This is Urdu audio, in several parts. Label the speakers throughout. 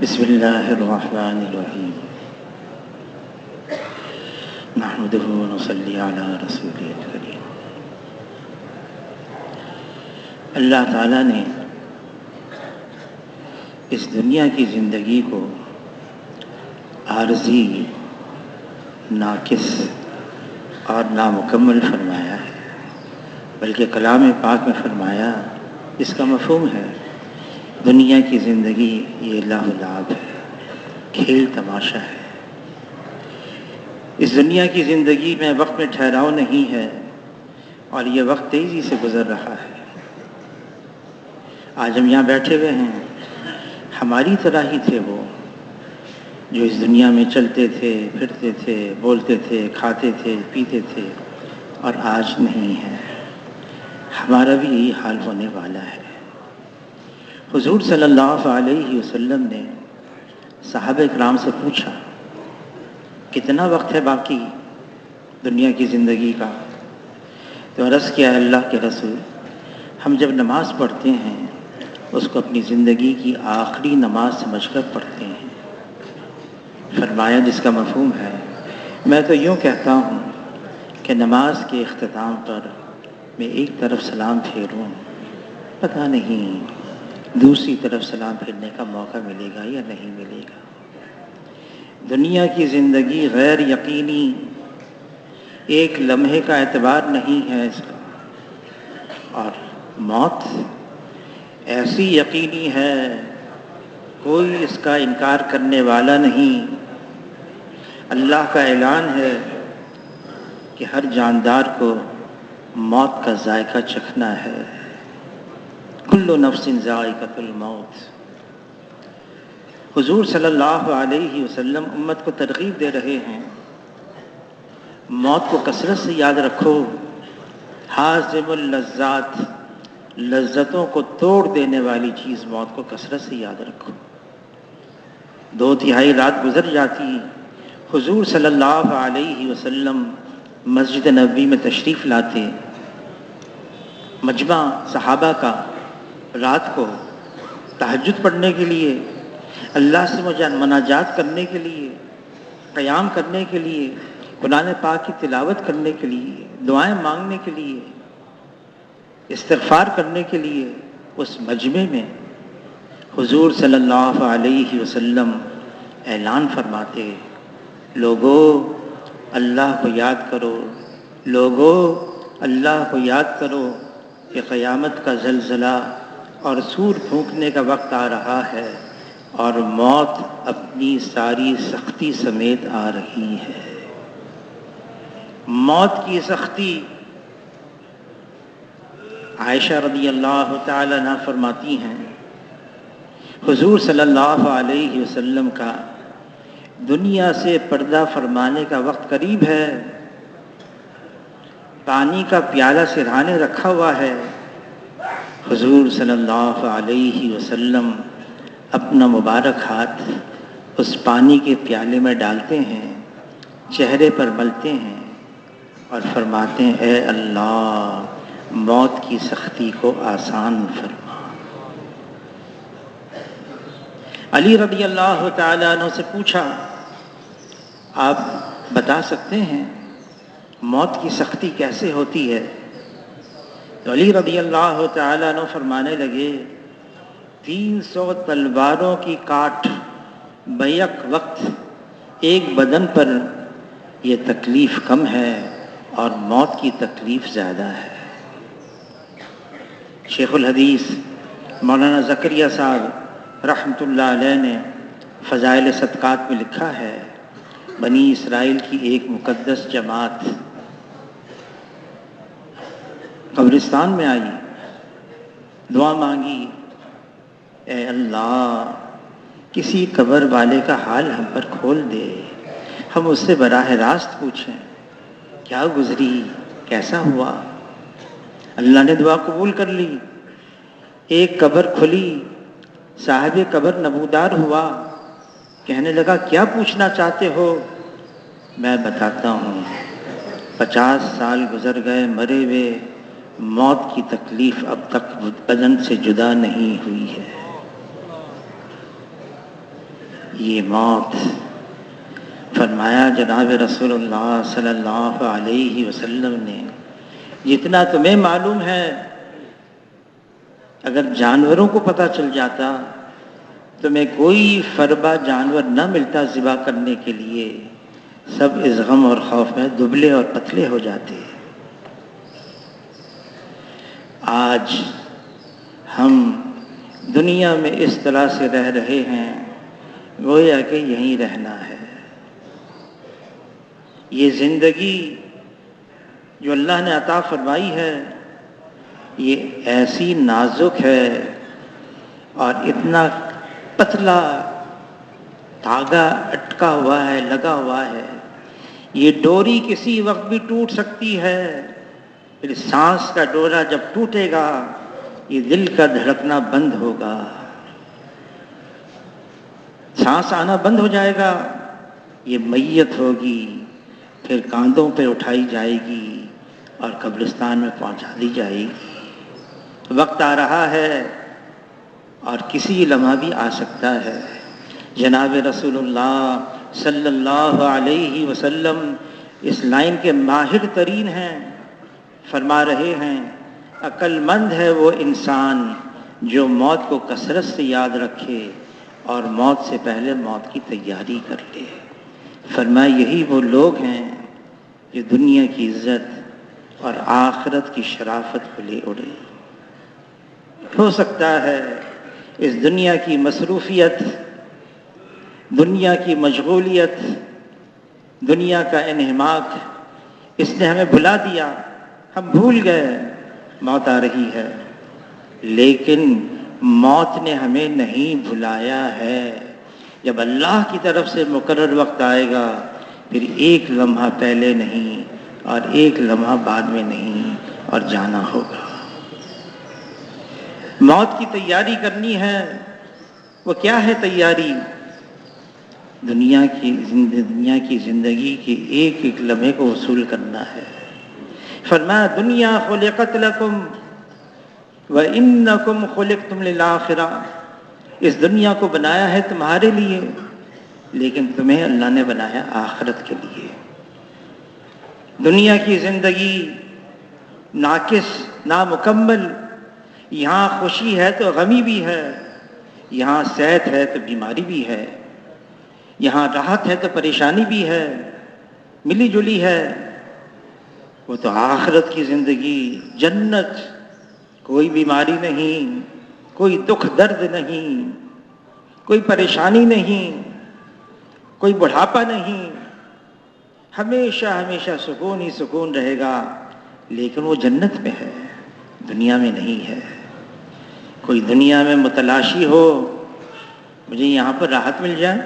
Speaker 1: بسم اللہ الرحمن الرحیم نحمدہ ونصلی علی رسولہ الکریم۔ اللہ تعالیٰ نے اس دنیا کی زندگی کو عارضی، ناقص اور نامکمل فرمایا ہے، بلکہ کلام پاک میں فرمایا، اس کا مفہوم ہے دنیا کی زندگی یہ لہو لعب ہے، کھیل تماشا ہے۔ اس دنیا کی زندگی میں وقت میں ٹھہراؤ نہیں ہے اور یہ وقت تیزی سے گزر رہا ہے۔ آج ہم یہاں بیٹھے ہوئے ہیں، ہماری طرح ہی تھے وہ جو اس دنیا میں چلتے تھے، پھرتے تھے، بولتے تھے، کھاتے تھے، پیتے تھے، اور آج نہیں ہے۔ ہمارا بھی یہی حال ہونے والا ہے۔ حضور صلی اللہ علیہ وسلم نے صحابہ کرام سے پوچھا، کتنا وقت ہے باقی دنیا کی زندگی کا؟ تو عرض کیا، اللہ کے رسول، ہم جب نماز پڑھتے ہیں اس کو اپنی زندگی کی آخری نماز سمجھ کر پڑھتے ہیں۔ فرمایا، جس کا مفہوم ہے، میں تو یوں کہتا ہوں کہ نماز کے اختتام پر میں ایک طرف سلام پھیروں، پتہ نہیں دوسری طرف سلام پھیرنے کا موقع ملے گا یا نہیں ملے گا۔ دنیا کی زندگی غیر یقینی، ایک لمحے کا اعتبار نہیں ہے اس کا، اور موت ایسی یقینی ہے، کوئی اس کا انکار کرنے والا نہیں۔ اللہ کا اعلان ہے کہ ہر جاندار کو موت کا ذائقہ چکھنا ہے، کل نفس ذائقۃ الموت۔ حضور صلی اللہ علیہ وسلم امت کو ترغیب دے رہے ہیں، موت کو کثرت سے یاد رکھو، حازم اللذات، لذتوں کو توڑ دینے والی چیز موت کو کثرت سے یاد رکھو۔ 2/3 رات گزر جاتی، حضور صلی اللہ علیہ وسلم مسجد نبوی میں تشریف لاتے، مجمع صحابہ کا رات کو تہجد پڑھنے کے لیے، اللہ سے مناجات کرنے کے لیے، قیام کرنے کے لیے، قرآن پاک کی تلاوت کرنے کے لیے، دعائیں مانگنے کے لیے، استغفار کرنے کے لیے، اس مجمع میں حضور صلی اللہ علیہ وسلم اعلان فرماتے، لوگو اللہ کو یاد کرو، لوگو اللہ کو یاد کرو کہ قیامت کا زلزلہ اور سور پھونکنے کا وقت آ رہا ہے اور موت اپنی ساری سختی سمیت آ رہی ہے۔ موت کی سختی، عائشہ رضی اللہ تعالی عنہ فرماتی ہیں، حضور صلی اللہ علیہ وسلم کا دنیا سے پردہ فرمانے کا وقت قریب ہے، پانی کا پیالہ سرہانے رکھا ہوا ہے، حضور صلی اللہ علیہ وسلم اپنا مبارک ہاتھ اس پانی کے پیالے میں ڈالتے ہیں، چہرے پر ملتے ہیں اور فرماتے ہیں، اے اللہ موت کی سختی کو آسان فرما۔ علی رضی اللہ تعالیٰ عنہ سے پوچھا، آپ بتا سکتے ہیں موت کی سختی کیسے ہوتی ہے؟ تو علی رضی اللہ تعالیٰ عنہ فرمانے لگے، 300 تلواروں کی کاٹ بیک وقت ایک بدن پر یہ تکلیف کم ہے اور موت کی تکلیف زیادہ ہے۔ شیخ الحدیث مولانا زکریا صاحب رحمۃ اللہ علیہ نے فضائل صدقات میں لکھا ہے، بنی اسرائیل کی ایک مقدس جماعت قبرستان میں آئی، دعا مانگی، اے اللہ کسی قبر والے کا حال ہم پر کھول دے، ہم اس سے براہ راست پوچھیں کیا گزری، کیسا ہوا۔ اللہ نے دعا قبول کر لی، ایک قبر کھلی، صاحب قبر نمودار ہوا، کہنے لگا کیا پوچھنا چاہتے ہو؟ میں بتاتا ہوں، 50 سال گزر گئے مرے ہوئے، موت کی تکلیف اب تک بدن سے جدا نہیں ہوئی ہے۔ یہ موت، فرمایا جناب رسول اللہ صلی اللہ علیہ وسلم نے، جتنا تمہیں معلوم ہے اگر جانوروں کو پتہ چل جاتا تمہیں کوئی فربا جانور نہ ملتا ذبح کرنے کے لیے، سب اس غم اور خوف میں دبلے اور پتلے ہو جاتے۔ آج ہم دنیا میں اس طرح سے رہ رہے ہیں گویا کہ یہیں رہنا ہے۔ یہ زندگی جو اللہ نے عطا فرمائی ہے یہ ایسی نازک ہے اور اتنا پتلا دھاگا اٹکا ہوا ہے، لگا ہوا ہے، یہ ڈوری کسی وقت بھی ٹوٹ سکتی ہے۔ پھر سانس کا ڈورا جب ٹوٹے گا یہ دل کا دھڑکنا بند ہوگا، سانس آنا بند ہو جائے گا، یہ میت ہوگی، پھر کاندھوں پہ اٹھائی جائے گی اور قبرستان میں پہنچا دی جائے گی۔ وقت آ رہا ہے اور کسی لمحہ بھی آ سکتا ہے۔ جناب رسول اللہ صلی اللہ علیہ وسلم اس لائن کے ماہر ترین ہیں، فرما رہے ہیں عقل مند ہے وہ انسان جو موت کو کثرت سے یاد رکھے اور موت سے پہلے موت کی تیاری کر لے۔ فرمایا یہی وہ لوگ ہیں جو دنیا کی عزت اور آخرت کی شرافت کو لے اڑے۔ ہو سکتا ہے اس دنیا کی مصروفیت، دنیا کی مشغولیت، دنیا کا انہماک اس نے ہمیں بھلا دیا، ہم بھول گئے موت آ رہی ہے، لیکن موت نے ہمیں نہیں بھلایا ہے۔ جب اللہ کی طرف سے مقرر وقت آئے گا پھر ایک لمحہ پہلے نہیں اور ایک لمحہ بعد میں نہیں اور جانا ہوگا۔ موت کی تیاری کرنی ہے، وہ کیا ہے تیاری؟ دنیا کی زندگی کے ایک ایک لمحے کو وصول کرنا ہے۔ فرمایا دنیا خلقت لکم وانکم خلقتم للآخرہ، اس دنیا کو بنایا ہے تمہارے لیے لیکن تمہیں اللہ نے بنایا آخرت کے لیے۔ دنیا کی زندگی ناقص، نامکمل، یہاں خوشی ہے تو غمی بھی ہے، یہاں صحت ہے تو بیماری بھی ہے، یہاں راحت ہے تو پریشانی بھی ہے، ملی جلی ہے۔ وہ تو آخرت کی زندگی، جنت، کوئی بیماری نہیں، کوئی دکھ درد نہیں، کوئی پریشانی نہیں، کوئی بڑھاپا نہیں، ہمیشہ ہمیشہ سکون ہی سکون رہے گا، لیکن وہ جنت میں ہے، دنیا میں نہیں ہے۔ کوئی دنیا میں متلاشی ہو مجھے یہاں پر راحت مل جائے،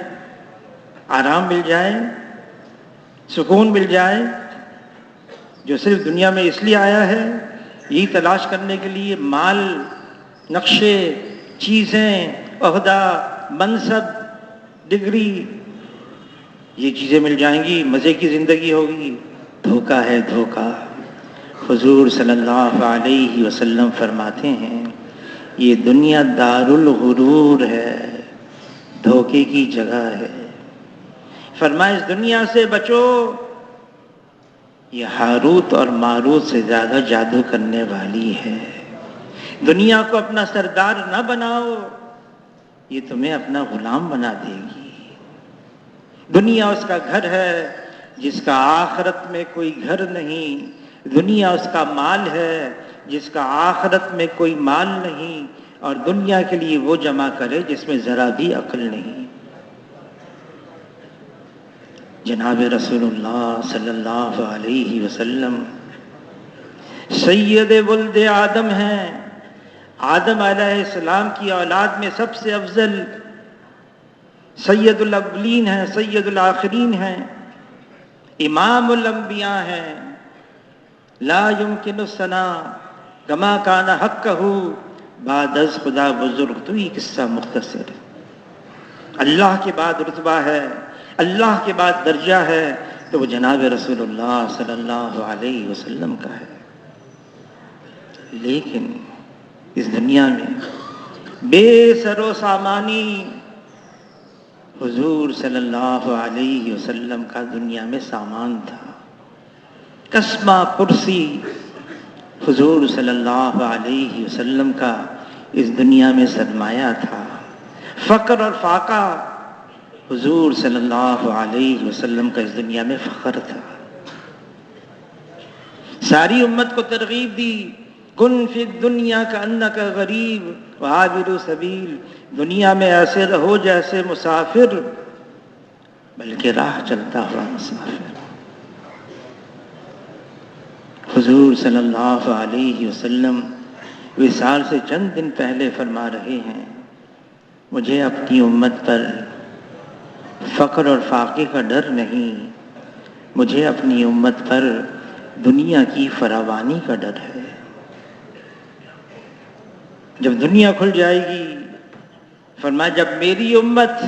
Speaker 1: آرام مل جائے، سکون مل جائے، جو صرف دنیا میں اس لیے آیا ہے یہی تلاش کرنے کے لیے مال، نقشے، چیزیں، عہدہ، منصب، ڈگری، یہ چیزیں مل جائیں گی، مزے کی زندگی ہوگی۔ دھوکہ ہے دھوکہ۔ حضور صلی اللہ علیہ وسلم فرماتے ہیں یہ دنیا دار الغرور ہے، دھوکے کی جگہ ہے۔ فرمایا اس دنیا سے بچو، یہ ہاروت اور ماروت سے زیادہ جادو کرنے والی ہے۔ دنیا کو اپنا سردار نہ بناؤ، یہ تمہیں اپنا غلام بنا دے گی۔ دنیا اس کا گھر ہے جس کا آخرت میں کوئی گھر نہیں، دنیا اس کا مال ہے جس کا آخرت میں کوئی مال نہیں، اور دنیا کے لیے وہ جمع کرے جس میں ذرا بھی عقل نہیں۔ جناب رسول اللہ صلی اللہ علیہ وسلم سید ولد آدم ہیں، آدم علیہ السلام کی اولاد میں سب سے افضل، سید الاولین ہیں، سید الآخرین ہیں، امام الانبیاء ہیں۔ لا یمکن الثناء کما کان حقہ، بعد از خدا بزرگ تو یہ قصہ مختصر۔ اللہ کے بعد رتبہ ہے، اللہ کے بعد درجہ ہے تو وہ جناب رسول اللہ صلی اللہ علیہ وسلم کا ہے۔ لیکن اس دنیا میں بے سر و سامانی حضور صلی اللہ علیہ وسلم کا دنیا میں سامان تھا. قسمہ کرسی حضور صلی اللہ علیہ وسلم کا اس دنیا میں سرمایہ تھا. فقر اور فاقہ حضور صلی اللہ علیہ وسلم کا اس دنیا میں فخر تھا. ساری امت کو ترغیب دی، کن فی الدنیا کانک غریب وعابر سبیل، دنیا میں ایسے رہو جیسے مسافر بلکہ راہ چلتا ہوا مسافر. حضور صلی اللہ علیہ وسلم وصال سے چند دن پہلے فرما رہے ہیں، مجھے اپنی امت پر فقر اور فاقے کا ڈر نہیں، مجھے اپنی امت پر دنیا کی فراوانی کا ڈر ہے. جب دنیا کھل جائے گی، فرمایا جب میری امت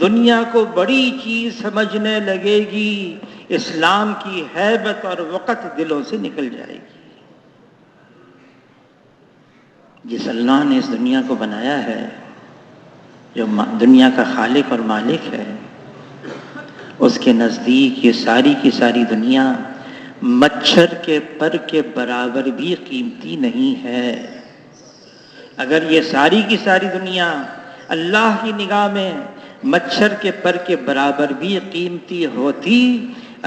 Speaker 1: دنیا کو بڑی چیز سمجھنے لگے گی، اسلام کی ہیبت اور وقت دلوں سے نکل جائے گی. جس اللہ نے اس دنیا کو بنایا ہے، جو دنیا کا خالق اور مالک ہے، اس کے نزدیک یہ ساری کی ساری دنیا مچھر کے پر کے برابر بھی قیمتی نہیں ہے. اگر یہ ساری کی ساری دنیا اللہ کی نگاہ میں مچھر کے پر کے برابر بھی قیمتی ہوتی،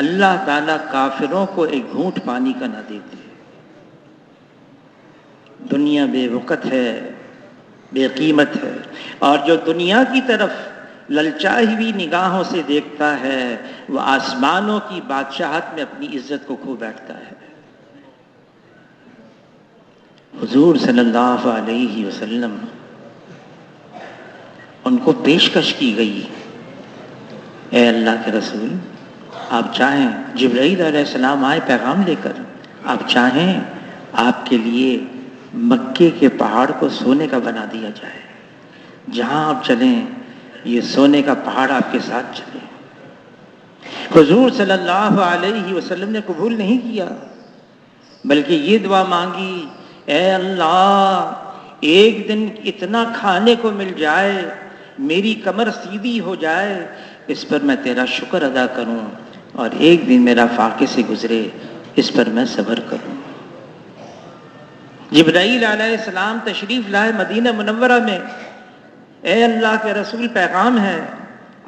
Speaker 1: اللہ تعالیٰ کافروں کو ایک گھونٹ پانی کا نہ دیتے. دنیا بے وقت ہے، بے قیمت ہے، اور جو دنیا کی طرف للچائی ہوئی نگاہوں سے دیکھتا ہے، وہ آسمانوں کی بادشاہت میں اپنی عزت کو کھو بیٹھتا ہے. حضور صلی اللہ علیہ وسلم ان کو پیشکش کی گئی، اے اللہ کے رسول، آپ چاہیں جبرائیل علیہ السلام آئے پیغام لے کر، آپ چاہیں آپ کے لیے مکے کے پہاڑ کو سونے کا بنا دیا جائے، جہاں آپ چلیں یہ سونے کا پہاڑ آپ کے ساتھ چلے. حضور صلی اللہ علیہ وسلم نے قبول نہیں کیا، بلکہ یہ دعا مانگی، اے اللہ ایک دن اتنا کھانے کو مل جائے، میری کمر سیدھی ہو جائے، اس پر میں تیرا شکر ادا کروں، اور ایک دن میرا فاقے سے گزرے، اس پر میں صبر کروں. جبرائیل علیہ السلام تشریف لائے مدینہ منورہ میں، اے اللہ کے رسول پیغام ہے،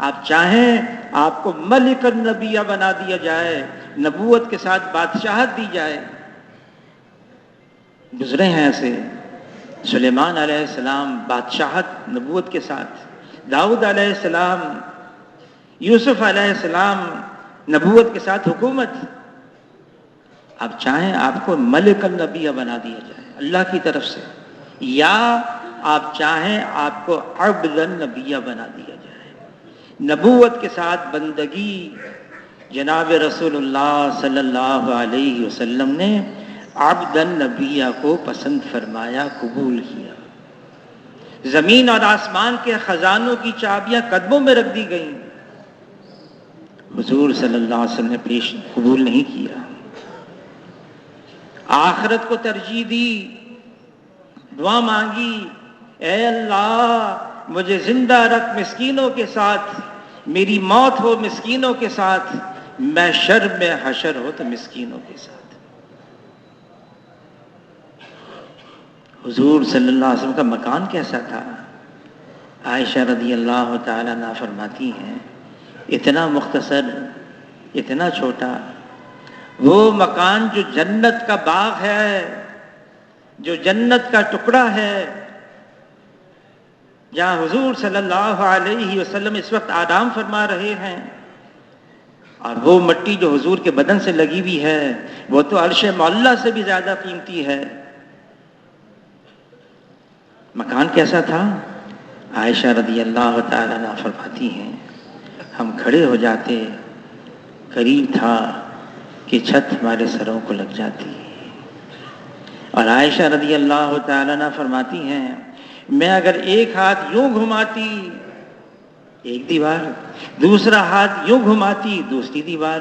Speaker 1: آپ چاہیں آپ کو ملک النبیہ بنا دیا جائے، نبوت کے ساتھ بادشاہت دی جائے. گزرے ہیں ایسے سلیمان علیہ السلام بادشاہت نبوت کے ساتھ، داؤد علیہ السلام، یوسف علیہ السلام نبوت کے ساتھ حکومت. آپ چاہیں آپ کو ملک النبیہ بنا دیا جائے اللہ کی طرف سے، یا آپ چاہیں آپ کو عبد النبیہ بنا دیا جائے. نبوت کے ساتھ بندگی جناب رسول اللہ صلی اللہ علیہ وسلم نے عبد النبیہ کو پسند فرمایا، قبول کیا. زمین اور آسمان کے خزانوں کی چابیاں قدموں میں رکھ دی گئیں، حضور صلی اللہ علیہ وسلم نے پیش قبول نہیں کیا. آخرت کو ترجیح دی، دعا مانگی، اے اللہ مجھے زندہ رکھ مسکینوں کے ساتھ، میری موت ہو مسکینوں کے ساتھ، میں شر میں حشر ہو تو مسکینوں کے ساتھ. حضور صلی اللہ علیہ وسلم کا مکان کیسا تھا؟ عائشہ رضی اللہ تعالیٰ عنہا فرماتی ہیں، اتنا مختصر، اتنا چھوٹا، وہ مکان جو جنت کا باغ ہے، جو جنت کا ٹکڑا ہے، جہاں حضور صلی اللہ علیہ وسلم اس وقت آرام فرما رہے ہیں، اور وہ مٹی جو حضور کے بدن سے لگی ہوئی ہے وہ تو عرش معلیٰ سے بھی زیادہ قیمتی ہے. مکان کیسا تھا؟ عائشہ رضی اللہ تعالیٰ عنہا فرماتی ہیں، ہم کھڑے ہو جاتے، قریب تھا کہ چھت ہمارے سروں کو لگ جاتی. اور عائشہ رضی اللہ تعالیٰ عنہا فرماتی ہیں، میں اگر ایک ہاتھ یوں گھماتی ایک دیوار، دوسرا ہاتھ یوں گھماتی دوسری دیوار.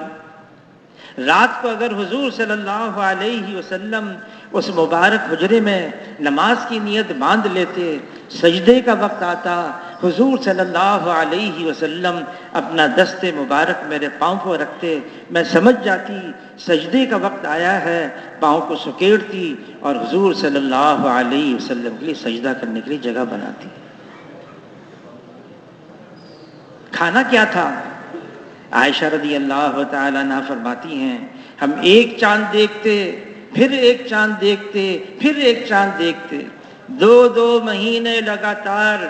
Speaker 1: رات کو اگر حضور صلی اللہ علیہ وسلم اس مبارک حجرے میں نماز کی نیت باندھ لیتے، سجدے کا وقت آتا، حضور صلی اللہ علیہ وسلم اپنا دست مبارک میرے پاؤں پر رکھتے، میں سمجھ جاتی سجدے کا وقت آیا ہے، پاؤں کو سکیڑتی اور حضور صلی اللہ علیہ وسلم کے لیے سجدہ کرنے کے لیے جگہ بناتی۔ کھانا کیا تھا؟ عائشہ رضی اللہ تعالیٰ عنہ فرماتی ہیں ہم ایک چاند دیکھتے، پھر ایک چاند دیکھتے، پھر ایک چاند دیکھتے، 2 مہینے لگاتار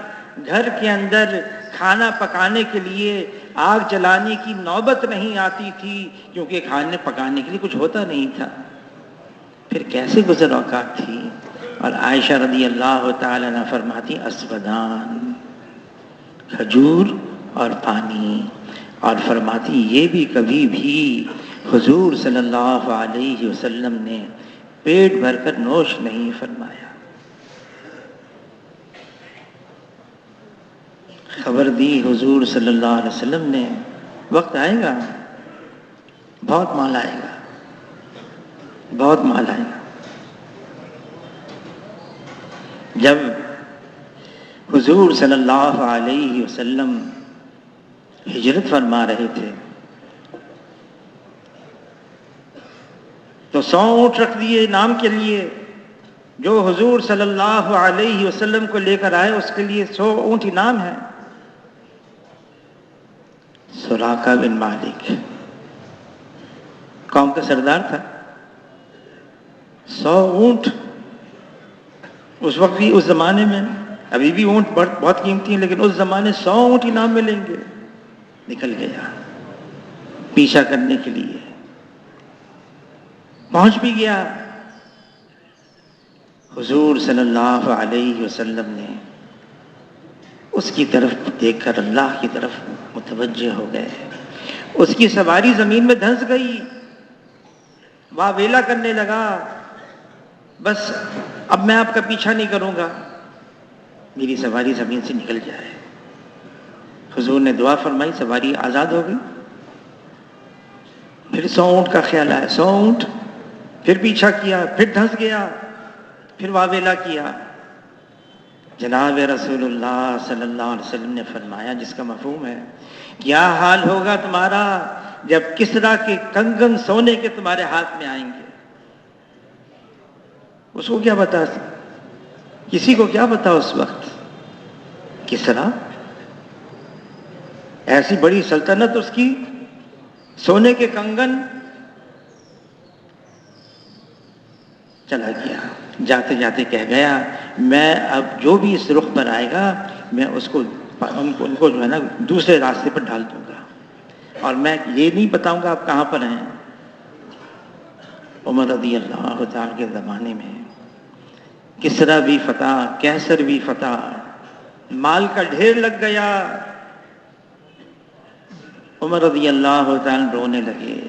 Speaker 1: گھر کے اندر کھانا پکانے کے لیے آگ جلانے کی نوبت نہیں آتی تھی، کیونکہ کھانے پکانے کے لیے کچھ ہوتا نہیں تھا۔ پھر کیسے گزر اوقات تھی؟ اور عائشہ رضی اللہ تعالیٰ عنہ فرماتی اسودان، کھجور اور پانی، اور فرماتی یہ بھی کبھی بھی حضور صلی اللہ علیہ وسلم نے پیٹ بھر کر نوش نہیں فرمایا۔ خبر دی حضور صلی اللہ علیہ وسلم نے وقت آئے گا، بہت مال آئے گا، بہت مال آئے گا۔ جب حضور صلی اللہ علیہ وسلم ہجرت فرما رہے تھے تو 100 اونٹ رکھ دیے نام کے لیے، جو حضور صلی اللہ علیہ وسلم کو لے کر آئے اس کے لیے 100 اونٹ انعام ہے۔ سراقہ بن مالک قوم کا سردار تھا، 100 اونٹ اس وقت بھی، اس زمانے میں، ابھی بھی اونٹ بہت قیمتی ہیں لیکن اس زمانے 100 اونٹ انعام ملیں گے۔ نکل گیا پیچھا کرنے کے لیے، پہنچ بھی گیا۔ حضور صلی اللہ علیہ وسلم نے اس کی طرف دیکھ کر اللہ کی طرف متوجہ ہو گئے، اس کی سواری زمین میں دھنس گئی، واہ ویلا کرنے لگا، بس اب میں آپ کا پیچھا نہیں کروں گا، میری سواری زمین سے نکل جائے۔ حضور نے دعا فرمائی، سواری آزاد ہو گئی۔ پھر 100 اونٹ کا خیال آیا، 100 اونٹ، پھر پیچھا کیا، پھر دھنس گیا، پھر واویلا کیا۔ جناب رسول اللہ صلی اللہ علیہ وسلم نے فرمایا، جس کا مفہوم ہے کیا حال ہوگا تمہارا جب کسریٰ کے کنگن سونے کے تمہارے ہاتھ میں آئیں گے۔ اس کو کیا بتا، کسی کو کیا بتا اس وقت؟ کسریٰ ایسی بڑی سلطنت اس کی، سونے کے کنگن، چلا گیا، جاتے جاتے کہہ گیا میں اب جو بھی اس رخ پر آئے گا میں اس کو ان کو جو ہے نا دوسرے راستے پر ڈال دوں گا، اور میں یہ نہیں بتاؤں گا آپ کہاں پر ہیں۔ عمر رضی اللہ تعالیٰ کے زمانے میں کسریٰ بھی فتح، کیسر بھی فتح، مال کا ڈھیر لگ گیا۔ عمر رضی اللہ تعالیٰ رونے لگے۔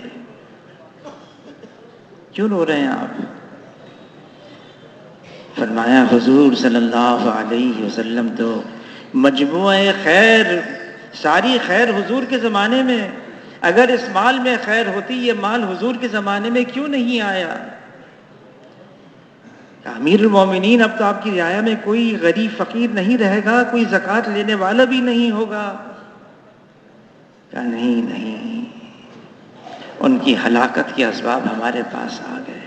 Speaker 1: کیوں رو رہے ہیں آپ؟ فرمایا حضور صلی اللہ علیہ وسلم تو مجموعہ خیر، ساری خیر حضور کے زمانے میں، اگر اس مال میں خیر ہوتی یہ مال حضور کے زمانے میں کیوں نہیں آیا؟ امیر المومنین اب تو آپ کی رعایا میں کوئی غریب فقیر نہیں رہے گا، کوئی زکوٰۃ لینے والا بھی نہیں ہوگا۔ کہا نہیں، ان کی ہلاکت کے اسباب ہمارے پاس آ گئے۔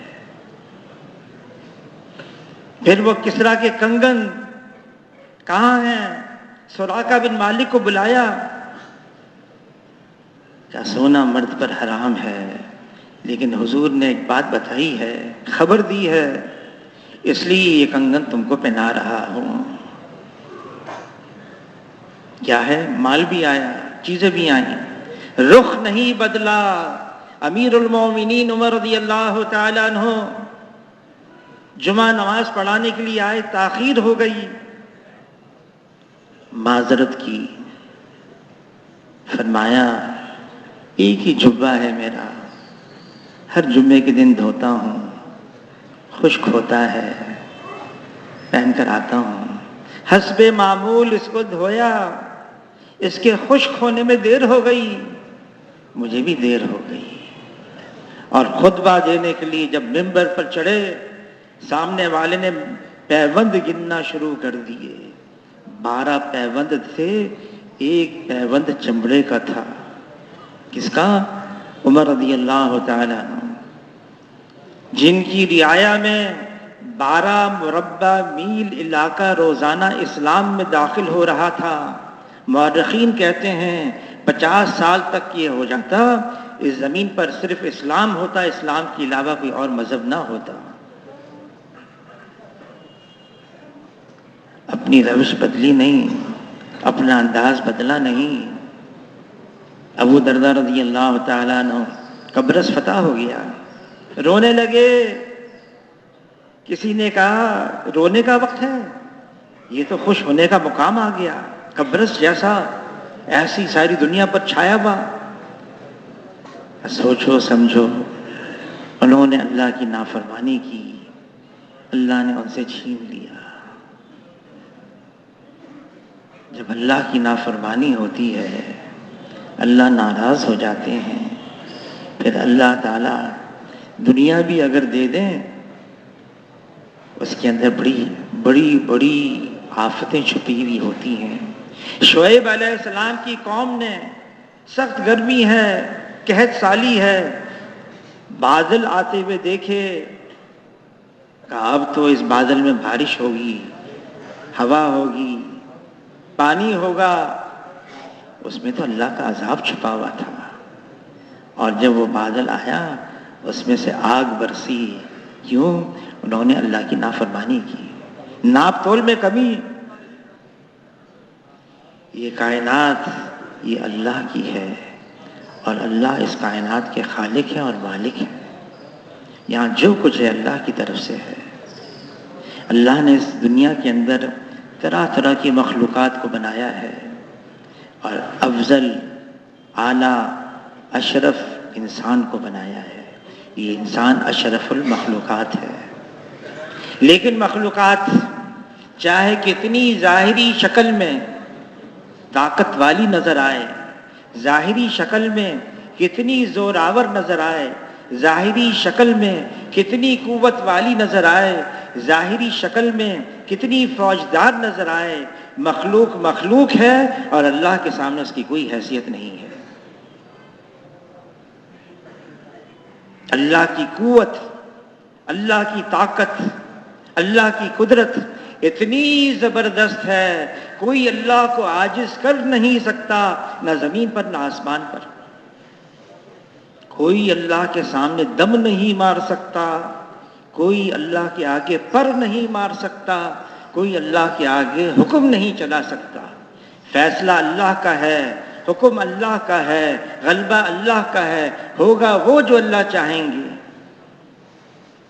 Speaker 1: پھر وہ کسریٰ کے کنگن کہاں ہیں؟ سراقہ بن مالک کو بلایا، کیا سونا مرد پر حرام ہے، لیکن حضور نے ایک بات بتائی ہے، خبر دی ہے، اس لیے یہ کنگن تم کو پہنا رہا ہوں۔ کیا ہے؟ مال بھی آیا، چیزیں بھی آئیں، رخ نہیں بدلا۔ امیر المومنین عمر رضی اللہ تعالیٰ عنہ جمعہ نماز پڑھانے کے لیے آئے، تاخیر ہو گئی، معذرت کی، فرمایا ایک ہی جبہ ہے میرا، ہر جمعے کے دن دھوتا ہوں، خشک ہوتا ہے، پہن کر آتا ہوں، حسب معمول اس کو دھویا، اس کے خشک ہونے میں دیر ہو گئی، مجھے بھی دیر ہو گئی، اور خطبہ دینے کے لیے جب منبر پر چڑھے، سامنے والے نے پیوند گننا شروع کر دیے، 12 پیوند تھے، ایک پیوند چمڑے کا تھا. کس کا؟ عمر رضی اللہ تعالیٰ عنہ، جن کی رعایا میں 12 مربع میل علاقہ روزانہ اسلام میں داخل ہو رہا تھا. مورخین کہتے ہیں 50 سال تک یہ ہو جاتا، اس زمین پر صرف اسلام ہوتا، اسلام کے علاوہ کوئی اور مذہب نہ ہوتا. اپنی روش بدلی نہیں، اپنا انداز بدلا نہیں. ابو درداء رضی اللہ تعالیٰ عنہ قبرص فتح ہو گیا، رونے لگے. کسی نے کہا رونے کا وقت ہے، یہ تو خوش ہونے کا مقام آ گیا. قبرص جیسا ایسی ساری دنیا پر چھایا ہوا. سوچو سمجھو، انہوں نے اللہ کی نافرمانی کی، اللہ نے ان سے چھین لیا. جب اللہ کی نافرمانی ہوتی ہے، اللہ ناراض ہو جاتے ہیں، پھر اللہ تعالیٰ دنیا بھی اگر دے دیں، اس کے اندر بڑی بڑی بڑی آفتیں چھپی ہوئی ہوتی ہیں. شعیب علیہ السلام کی قوم نے، سخت گرمی ہے، قحط سالی ہے، بادل آتے ہوئے دیکھے، کہا اب تو اس بادل میں بارش ہوگی، ہوا ہوگی، پانی ہوگا. اس میں تو اللہ کا عذاب چھپا ہوا تھا. اور جب وہ بادل آیا، اس میں سے آگ برسی. کیوں؟ انہوں نے اللہ کی نافرمانی کی، ناپ تول میں کمی. یہ کائنات یہ اللہ کی ہے، اور اللہ اس کائنات کے خالق ہے اور مالک ہے. یہاں جو کچھ ہے اللہ کی طرف سے ہے. اللہ نے اس دنیا کے اندر طرح طرح کی مخلوقات کو بنایا ہے، اور افضل اعلیٰ اشرف انسان کو بنایا ہے. یہ انسان اشرف المخلوقات ہے. لیکن مخلوقات چاہے کتنی ظاہری شکل میں طاقت والی نظر آئے، ظاہری شکل میں کتنی زوراور نظر آئے، ظاہری شکل میں کتنی قوت والی نظر آئے، ظاہری شکل میں کتنی فوجدار نظر آئے، مخلوق مخلوق ہے، اور اللہ کے سامنے اس کی کوئی حیثیت نہیں ہے. اللہ کی قوت، اللہ کی طاقت، اللہ کی قدرت اتنی زبردست ہے، کوئی اللہ کو عاجز کر نہیں سکتا، نہ زمین پر نہ آسمان پر. کوئی اللہ کے سامنے دم نہیں مار سکتا، کوئی اللہ کے آگے پر نہیں مار سکتا، کوئی اللہ کے آگے حکم نہیں چلا سکتا. فیصلہ اللہ کا ہے، حکم اللہ کا ہے، غلبہ اللہ کا ہے. ہوگا وہ جو اللہ چاہیں گے،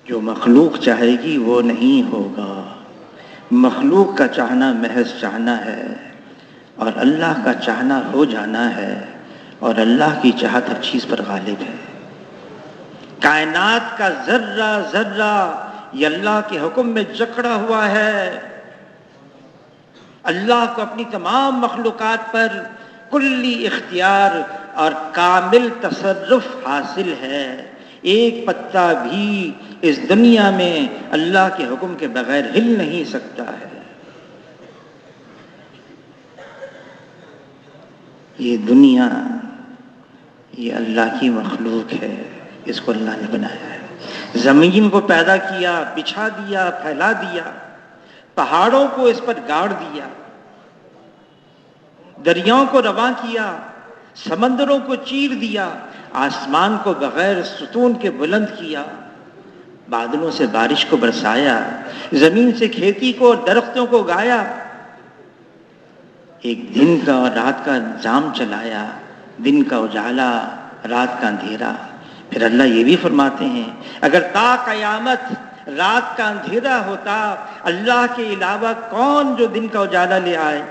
Speaker 1: جو مخلوق چاہے گی وہ نہیں ہوگا. مخلوق کا چاہنا محض چاہنا ہے، اور اللہ کا چاہنا ہو جانا ہے، اور اللہ کی چاہت ہر چیز پر غالب ہے. کائنات کا ذرہ ذرہ یہ اللہ کے حکم میں جکڑا ہوا ہے. اللہ کو اپنی تمام مخلوقات پر کلی اختیار اور کامل تصرف حاصل ہے. ایک پتا بھی اس دنیا میں اللہ کے حکم کے بغیر ہل نہیں سکتا ہے. یہ دنیا یہ اللہ کی مخلوق ہے، اس کو اللہ نے بنایا ہے. زمین کو پیدا کیا، بچھا دیا، پھیلا دیا، پہاڑوں کو اس پر گاڑ دیا، دریاؤں کو رواں کیا، سمندروں کو چیر دیا، آسمان کو بغیر ستون کے بلند کیا، بادلوں سے بارش کو برسایا، زمین سے کھیتی کو اور درختوں کو اگایا، ایک دن کا اور رات کا نظام چلایا، دن کا اجالا، رات کا اندھیرا. پھر اللہ یہ بھی فرماتے ہیں اگر تا قیامت رات کا اندھیرا ہوتا، اللہ کے علاوہ کون جو دن کا اجالا لے آئے؟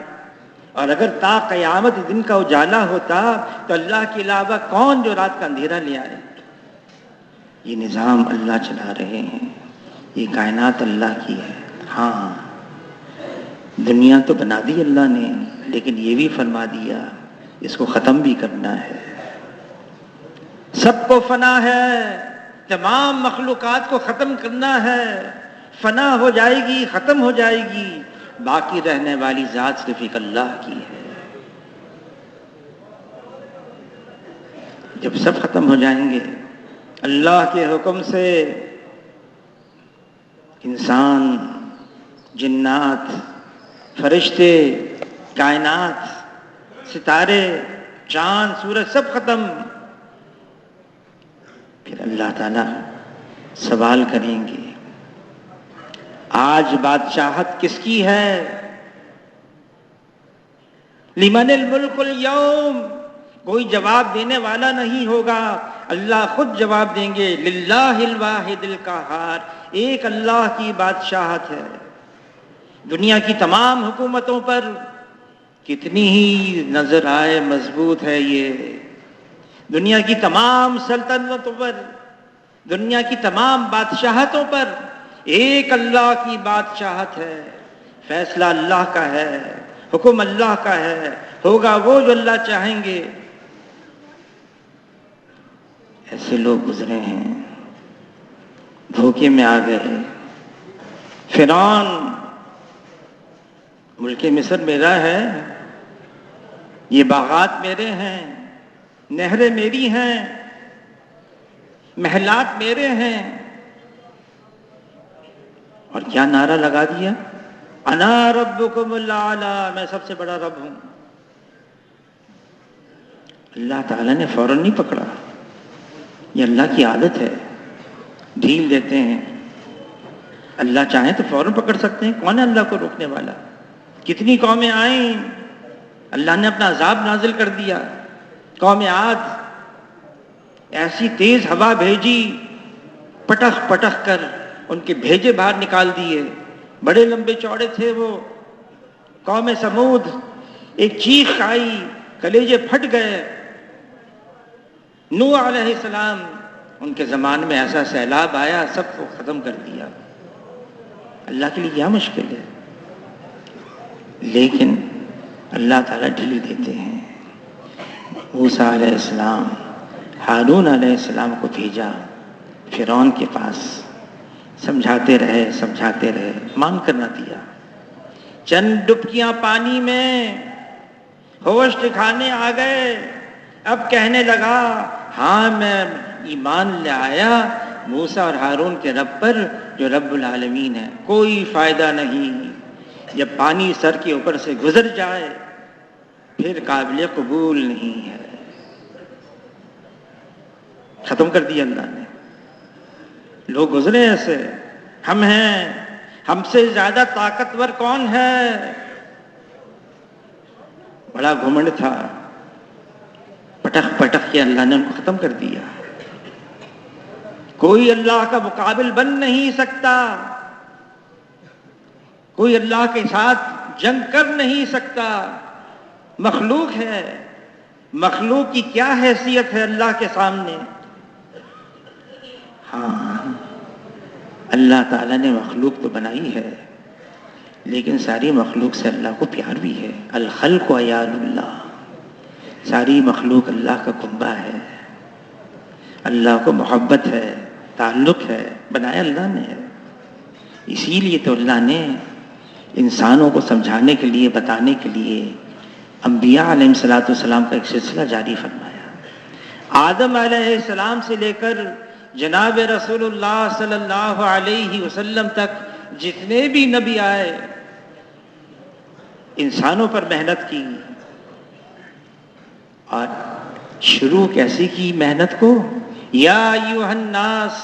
Speaker 1: اور اگر تا قیامت دن کا اجالا ہوتا تو اللہ کے علاوہ کون جو رات کا اندھیرا لے آئے؟ یہ نظام اللہ چلا رہے ہیں، یہ کائنات اللہ کی ہے. ہاں دنیا تو بنا دی اللہ نے، لیکن یہ بھی فرما دیا اس کو ختم بھی کرنا ہے. سب کو فنا ہے، تمام مخلوقات کو ختم کرنا ہے. فنا ہو جائے گی، ختم ہو جائے گی، باقی رہنے والی ذات صرف ایک اللہ کی ہے۔ جب سب ختم ہو جائیں گے اللہ کے حکم سے، انسان، جنات، فرشتے، کائنات، ستارے، چاند، سورج سب ختم، پھر اللہ تعالیٰ سوال کریں گے آج بادشاہت کس کی ہے؟ لمن الملک اليوم، کوئی جواب دینے والا نہیں ہوگا، اللہ خود جواب دیں گے، للہ الواحد القہار، ایک اللہ کی بادشاہت ہے۔ دنیا کی تمام حکومتوں پر کتنی ہی نظر آئے مضبوط ہے یہ، دنیا کی تمام سلطنتوں پر، دنیا کی تمام بادشاہتوں پر ایک اللہ کی بادشاہت ہے، فیصلہ اللہ کا ہے، حکم اللہ کا ہے، ہوگا وہ جو اللہ چاہیں گے۔ ایسے لوگ گزرے ہیں، دھوکے میں آ گئے۔ فرعون، ملک مصر میرا ہے، یہ باغات میرے ہیں، نہریں میری ہیں، محلات میرے ہیں، اور کیا نعرہ لگا دیا، انا ربکم الاعلی، میں سب سے بڑا رب ہوں۔ اللہ تعالیٰ نے فوراً نہیں پکڑا، یہ اللہ کی عادت ہے، ڈھیل دیتے ہیں۔ اللہ چاہیں تو فوراً پکڑ سکتے ہیں، کون ہے اللہ کو روکنے والا؟ کتنی قومیں آئیں، اللہ نے اپنا عذاب نازل کر دیا۔ قوم عاد، ایسی تیز ہوا بھیجی، پٹخ پٹخ کر ان کے بھیجے باہر نکال دیے، بڑے لمبے چوڑے تھے وہ۔ قوم سمود، ایک چیخ آئی، کلیجے پھٹ گئے۔ نوح علیہ السلام، ان کے زمانے میں ایسا سیلاب آیا، سب کو ختم کر دیا۔ اللہ کے لیے کیا مشکل ہے، لیکن اللہ تعالیٰ ڈھیل دیتے ہیں۔ موسیٰ علیہ السلام، ہارون علیہ السلام کو بھیجا فرعون کے پاس، سمجھاتے رہے، مان کر نہ دیا۔ چند ڈبکیاں پانی میں ہوش دکھانے آ گئے، اب کہنے لگا ہاں میں ایمان لے آیا موسیٰ اور ہارون کے رب پر جو رب العالمین ہے۔ کوئی فائدہ نہیں، جب پانی سر کے اوپر سے گزر جائے پھر قابل قبول نہیں ہے۔ ختم کر دیا اللہ نے۔ لوگ گزرے ایسے، ہم ہیں، ہم سے زیادہ طاقتور کون ہے؟ بڑا گھمنڈ تھا، پٹخ پٹخ کے اللہ نے ان کو ختم کر دیا۔ کوئی اللہ کا مقابل بن نہیں سکتا، کوئی اللہ کے ساتھ جنگ کر نہیں سکتا۔ مخلوق ہے، مخلوق کی کیا حیثیت ہے اللہ کے سامنے؟ ہاں، اللہ تعالیٰ نے مخلوق تو بنائی ہے، لیکن ساری مخلوق سے اللہ کو پیار بھی ہے۔ الخلق عیال اللہ، ساری مخلوق اللہ کا کنبہ ہے، اللہ کو محبت ہے، تعلق ہے، بنایا اللہ نے ہے۔ اسی لیے تو اللہ نے انسانوں کو سمجھانے کے لیے، بتانے کے لیے انبیاء علیہ السلام کا ایک سلسلہ جاری فرمایا۔ آدم علیہ السلام سے لے کر جناب رسول اللہ صلی اللہ علیہ وسلم تک جتنے بھی نبی آئے، انسانوں پر محنت کی، اور شروع کیسی کی محنت کو؟ یا ایھا الناس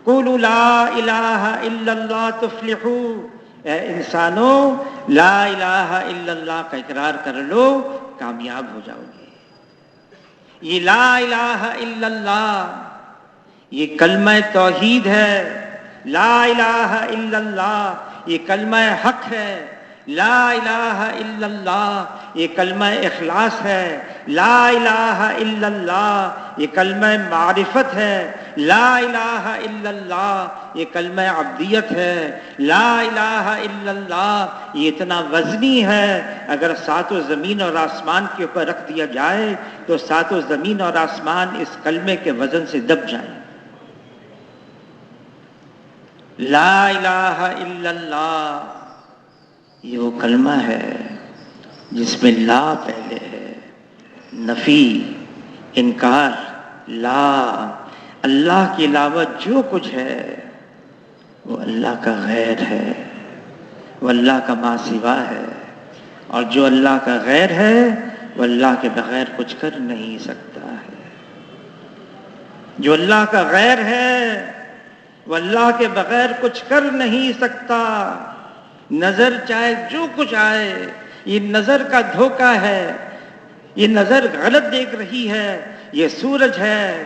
Speaker 1: قولوا لا الہ الا اللہ تفلحوا، اے انسانوں لا الہ الا اللہ کا اقرار کر لو، کامیاب ہو جاؤ گے۔ یہ لا الہ الا اللہ، یہ کلمہ توحید ہے۔ لا الہ الا اللہ یہ کلمہ حق ہے۔ لا الہ الا اللہ یہ کلمہ اخلاص ہے۔ لا الہ الا اللہ یہ کلمہ معرفت ہے۔ لا الہ الا اللہ یہ کلمہ عبدیت ہے۔ لا الہ الا اللہ یہ اتنا وزنی ہے، اگر ساتوں زمین اور آسمان کے اوپر رکھ دیا جائے تو ساتوں زمین اور آسمان اس کلمے کے وزن سے دب جائیں۔ لا الہ الا اللہ یہ وہ کلمہ ہے جس میں لا پہلے ہے، نفی، انکار، لا، اللہ کے علاوہ جو کچھ ہے وہ اللہ کا غیر ہے، وہ اللہ کا ما سوا ہے، اور جو اللہ کا غیر ہے وہ اللہ کے بغیر کچھ کر نہیں سکتا ہے۔ جو اللہ کا غیر ہے وہ اللہ کے بغیر کچھ کر نہیں سکتا۔ نظر چاہے جو کچھ آئے، یہ نظر کا دھوکہ ہے، یہ نظر غلط دیکھ رہی ہے، یہ سورج ہے،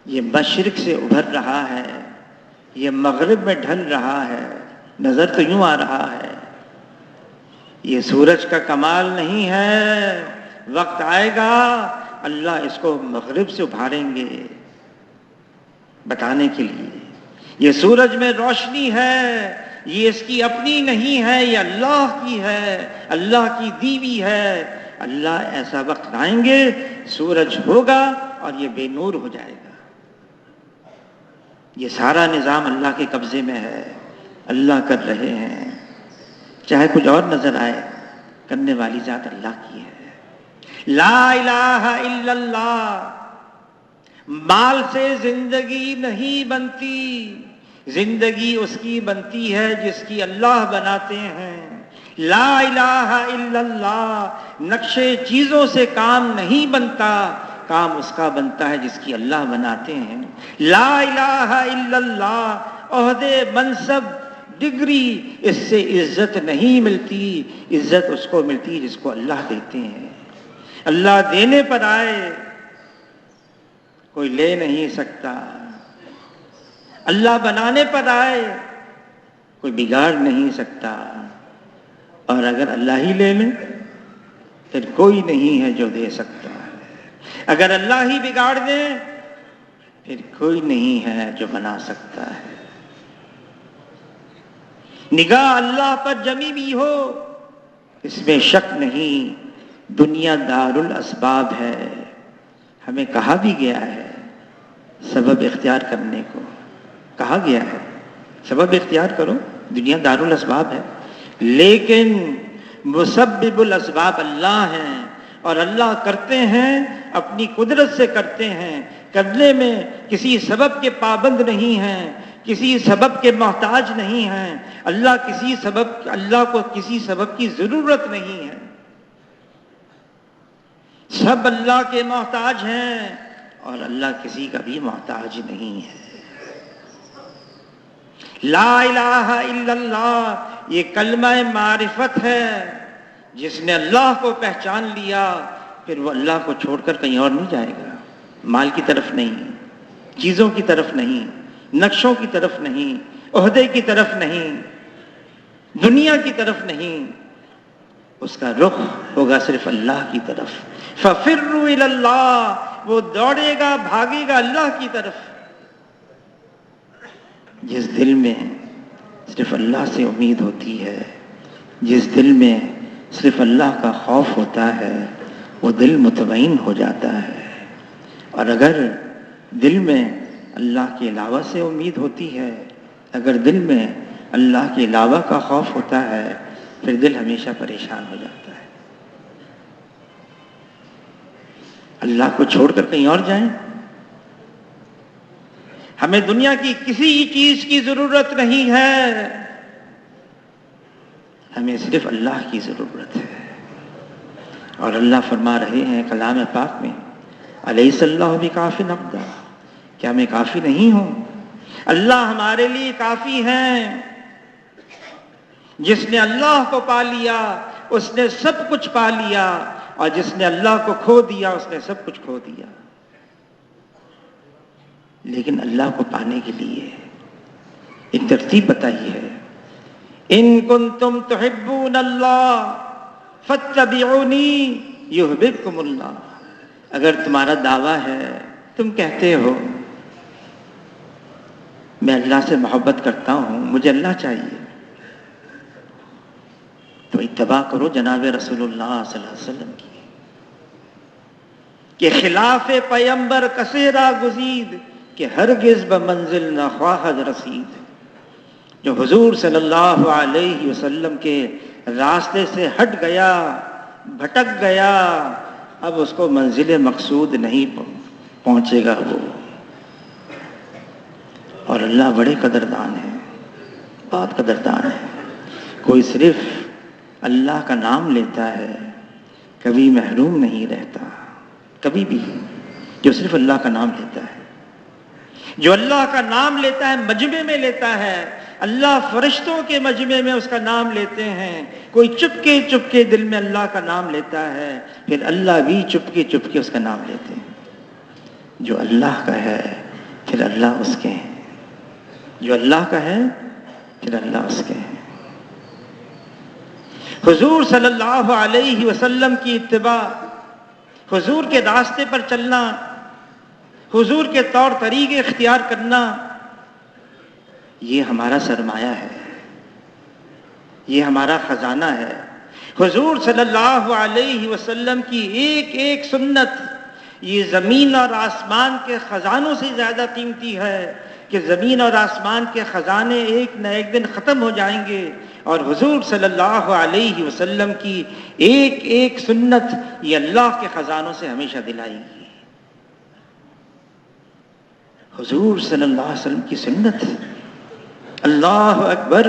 Speaker 1: یہ مشرق سے ابھر رہا ہے، یہ مغرب میں ڈھل رہا ہے، نظر تو یوں آ رہا ہے، یہ سورج کا کمال نہیں ہے، وقت آئے گا اللہ اس کو مغرب سے ابھاریں گے بتانے کے لیے۔ یہ سورج میں روشنی ہے، یہ اس کی اپنی نہیں ہے، یہ اللہ کی ہے، اللہ کی دیوی ہے۔ اللہ ایسا وقت لائیں گے، سورج ہوگا اور یہ بے نور ہو جائے گا۔ یہ سارا نظام اللہ کے قبضے میں ہے، اللہ کر رہے ہیں، چاہے کچھ اور نظر آئے، کرنے والی ذات اللہ کی ہے۔ لا الہ الا اللہ۔ مال سے زندگی نہیں بنتی، زندگی اس کی بنتی ہے جس کی اللہ بناتے ہیں۔ لا الہ الا اللہ۔ نقشے چیزوں سے کام نہیں بنتا، کام اس کا بنتا ہے جس کی اللہ بناتے ہیں۔ لا الہ الا اللہ۔ عہدے، منصب، ڈگری، اس سے عزت نہیں ملتی، عزت اس کو ملتی جس کو اللہ دیتے ہیں۔ اللہ دینے پر آئے کوئی لے نہیں سکتا، اللہ بنانے پر آئے کوئی بگاڑ نہیں سکتا، اور اگر اللہ ہی لے لے پھر کوئی نہیں ہے جو دے سکتا ہے۔ اگر اللہ ہی بگاڑ دے پھر کوئی نہیں ہے جو بنا سکتا ہے۔ نگاہ اللہ پر جمی بھی ہو اس میں شک نہیں، دنیا دار الاسباب ہے، ہمیں کہا بھی گیا ہے سبب اختیار کرنے کو، کہا گیا ہے سبب اختیار کرو، دنیا دار الاسباب ہے، لیکن مسبب الاسباب اللہ ہیں، اور اللہ کرتے ہیں اپنی قدرت سے کرتے ہیں، کرنے میں کسی سبب کے پابند نہیں ہیں، کسی سبب کے محتاج نہیں ہیں، اللہ کو کسی سبب کی ضرورت نہیں ہے، سب اللہ کے محتاج ہیں اور اللہ کسی کا بھی محتاج نہیں ہے۔ لا الہ الا اللہ، یہ کلمہ معرفت ہے، جس نے اللہ کو پہچان لیا پھر وہ اللہ کو چھوڑ کر کہیں اور نہیں جائے گا، مال کی طرف نہیں، چیزوں کی طرف نہیں، نقشوں کی طرف نہیں، عہدے کی طرف نہیں، دنیا کی طرف نہیں، اس کا رخ ہوگا صرف اللہ کی طرف۔ فَفِرُّوا إِلَى اللَّهِ، وہ دوڑے گا، بھاگے گا اللہ کی طرف۔ جس دل میں صرف اللہ سے امید ہوتی ہے، جس دل میں صرف اللہ کا خوف ہوتا ہے، وہ دل مطمئن ہو جاتا ہے، اور اگر دل میں اللہ کے علاوہ سے امید ہوتی ہے، اگر دل میں اللہ کے علاوہ کا خوف ہوتا ہے، پھر دل ہمیشہ پریشان ہو جاتا ہے۔ اللہ کو چھوڑ کر کہیں اور جائیں؟ ہمیں دنیا کی کسی چیز کی ضرورت نہیں ہے، ہمیں صرف اللہ کی ضرورت ہے، اور اللہ فرما رہے ہیں کلام پاک میں، الیس اللہ بکاف عبدہ، کیا میں کافی نہیں ہوں؟ اللہ ہمارے لیے کافی ہیں۔ جس نے اللہ کو پا لیا اس نے سب کچھ پا لیا، اور جس نے اللہ کو کھو دیا اس نے سب کچھ کھو دیا۔ لیکن اللہ کو پانے کے لیے ایک ترتیب بتائی ہے، ان کنتم تحبون اللہ فاتبعونی یحببکم اللہ۔ اگر تمہارا دعویٰ ہے، تم کہتے ہو میں اللہ سے محبت کرتا ہوں، مجھے اللہ چاہیے، تو اتباع کرو جناب رسول اللہ صلی اللہ علیہ وسلم کی، کہ خلاف پیمبر کثیرہ گزید، کہ ہرگز بمنزل نہ خواہد رسید۔ جو حضور صلی اللہ علیہ وسلم کے راستے سے ہٹ گیا، بھٹک گیا، اب اس کو منزل مقصود نہیں پہنچے گا وہ. اور اللہ بڑے قدردان ہے، بہت قدردان ہے. کوئی صرف اللہ کا نام لیتا ہے کبھی محروم نہیں رہتا، کبھی بھی. جو صرف اللہ کا نام لیتا ہے، جو اللہ کا نام لیتا ہے، مجمع میں لیتا ہے، اللہ فرشتوں کے مجمع میں اس کا نام لیتے ہیں. کوئی چپکے دل میں اللہ کا نام لیتا ہے، پھر اللہ بھی چپکے اس کا نام لیتے ہیں. جو اللہ کا ہے پھر اللہ اس کے ہیں، جو اللہ کا ہے پھر اللہ اس کے ہیں. حضور صلی اللہ علیہ وسلم کی اتباع، حضور کے راستے پر چلنا، حضور کے طور طریقے اختیار کرنا، یہ ہمارا سرمایہ ہے، یہ ہمارا خزانہ ہے. حضور صلی اللہ علیہ وسلم کی ایک ایک سنت یہ زمین اور آسمان کے خزانوں سے زیادہ قیمتی ہے کہ زمین اور آسمان کے خزانے ایک نہ ایک دن ختم ہو جائیں گے، اور حضور صلی اللہ علیہ وسلم کی ایک ایک سنت یہ اللہ کے خزانوں سے ہمیشہ دلائے گی. حضور صلی اللہ علیہ وسلم کی سنت، اللہ اکبر.